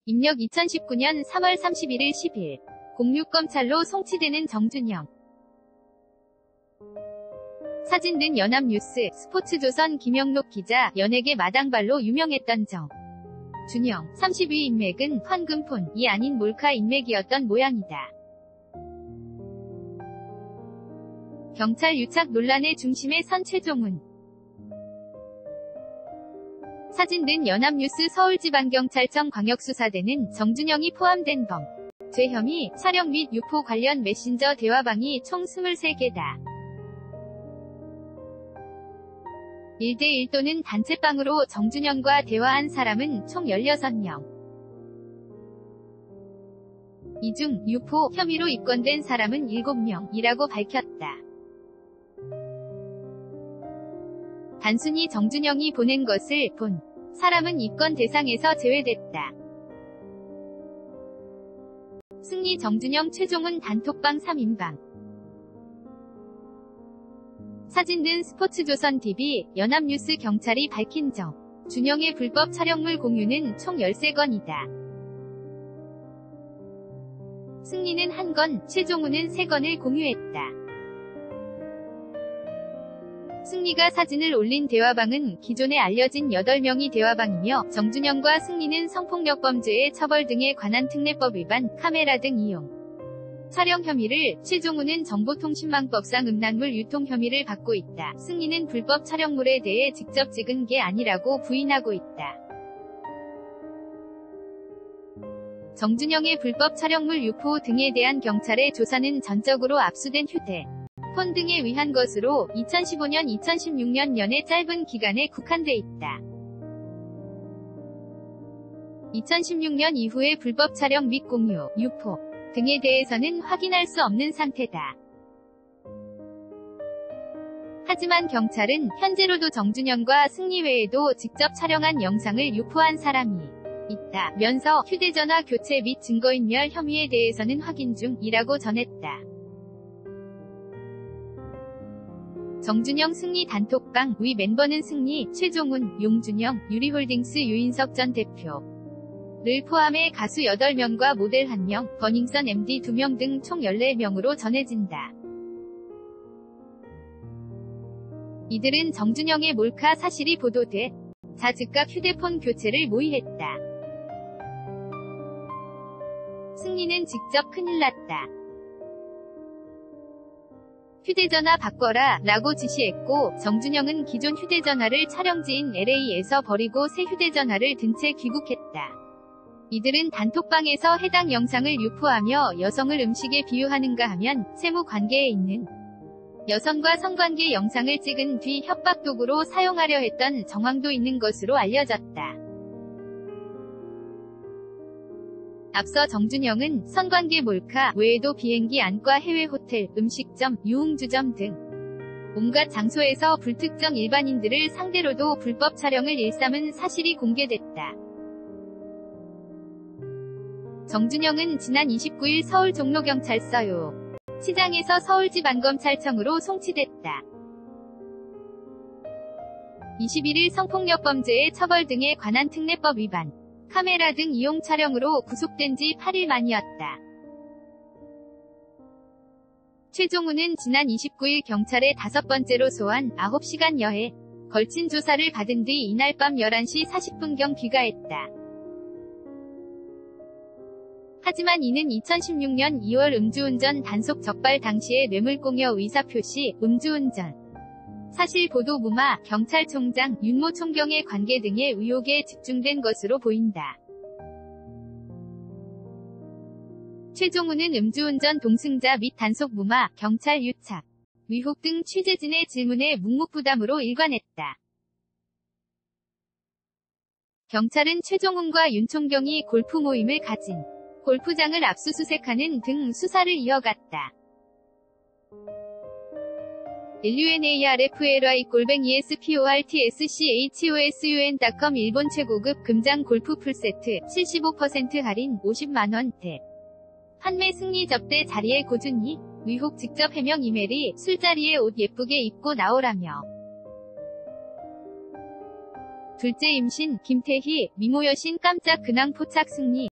입력 2019년 3월 31일 10일 06검찰로 송치되는 정준영. 사진 등 연합뉴스, 스포츠조선 김영록 기자. 연예계 마당발로 유명했던 정준영. 30위 인맥은 황금폰이 아닌 몰카 인맥이었던 모양이다. 경찰 유착 논란의 중심에 선 최종훈. 사진 등 연합뉴스 서울지방경찰청 광역수사대는 정준영이 포함된 범죄 혐의, 촬영 및 유포 관련 메신저 대화방이 총 23개다. 1대1 또는 단체방으로 정준영과 대화한 사람은 총 16명. 이 중 유포 혐의로 입건된 사람은 7명이라고 밝혔다. 단순히 정준영이 보낸 것을 본 사람은 입건 대상에서 제외됐다. 승리 정준영 최종훈 단톡방 3인방. 사진 등 스포츠조선 TV, 연합뉴스 경찰이 밝힌 정준영의 불법 촬영물 공유는 총 13건이다. 승리는 1건, 최종훈은 3건을 공유했다. 승리가 사진을 올린 대화방은 기존에 알려진 8명이 대화방이며 정준영과 승리는 성폭력범죄의 처벌 등에 관한 특례법 위반, 카메라 등 이용, 촬영 혐의를, 최종훈은 정보통신망법상 음란물 유통 혐의를 받고 있다. 승리는 불법 촬영물에 대해 직접 찍은 게 아니라고 부인하고 있다. 정준영의 불법 촬영물 유포 등에 대한 경찰의 조사는 전적으로 압수된 휴대폰 등에 의한 것으로 2015년 2016년년의 짧은 기간에 국한돼 있다. 2016년 이후의 불법 촬영 및 공유, 유포 등에 대해서는 확인할 수 없는 상태다. 하지만 경찰은 현재로도 정준영과 승리 외에도 직접 촬영한 영상을 유포한 사람이 있다면서 휴대전화 교체 및 증거인멸 혐의에 대해서는 확인 중이라고 전했다. 정준영 승리 단톡방 위 멤버는 승리, 최종훈, 용준영, 유리홀딩스 유인석 전 대표를 포함해 가수 8명과 모델 1명, 버닝썬 MD 2명 등 총 14명으로 전해진다. 이들은 정준영의 몰카 사실이 보도돼 자 즉각 휴대폰 교체를 모의했다. 승리는 직접 큰일 났다. 휴대전화 바꿔라 라고 지시했고 정준영은 기존 휴대전화를 촬영지인 LA에서 버리고 새 휴대전화를 든 채 귀국했다. 이들은 단톡방에서 해당 영상을 유포하며 여성을 음식에 비유하는가 하면 채무 관계에 있는 여성과 성관계 영상을 찍은 뒤 협박도구로 사용하려 했던 정황도 있는 것으로 알려졌다. 앞서 정준영은 성관계 몰카 외에도 비행기 안과 해외 호텔, 음식점, 유흥주점 등 온갖 장소에서 불특정 일반인들을 상대로도 불법 촬영을 일삼은 사실이 공개됐다. 정준영은 지난 29일 서울 종로경찰서요 시장에서 서울지방검찰청으로 송치됐다. 21일 성폭력범죄의 처벌 등에 관한 특례법 위반, 카메라 등 이용 촬영으로 구속된 지 8일 만이었다. 최종훈은 지난 29일 경찰의 5번째로 소환 9시간 여에 걸친 조사를 받은 뒤 이날 밤 11시 40분경 귀가했다. 하지만 이는 2016년 2월 음주운전 단속 적발 당시의 뇌물공여 의사표시, 음주운전 사실 보도 무마, 경찰총장 윤모 총경의 관계 등의 의혹에 집중된 것으로 보인다. 최종훈은 음주운전 동승자 및 단속 무마, 경찰 유착, 위혹 등 취재진의 질문에 묵묵부담으로 일관했다. 경찰은 최종훈과 윤 총경이 골프 모임을 가진 골프장을 압수수색하는 등 수사를 이어갔다. lunarfly@esportschun.com 일본 최고급 금장 골프 풀세트 75% 할인 50만원대 판매 승리 접대 자리에 고준희 위혹 직접 해명 이메일이 술자리에 옷 예쁘게 입고 나오라며 둘째 임신 김태희 미모 여신 깜짝 근황 포착 승리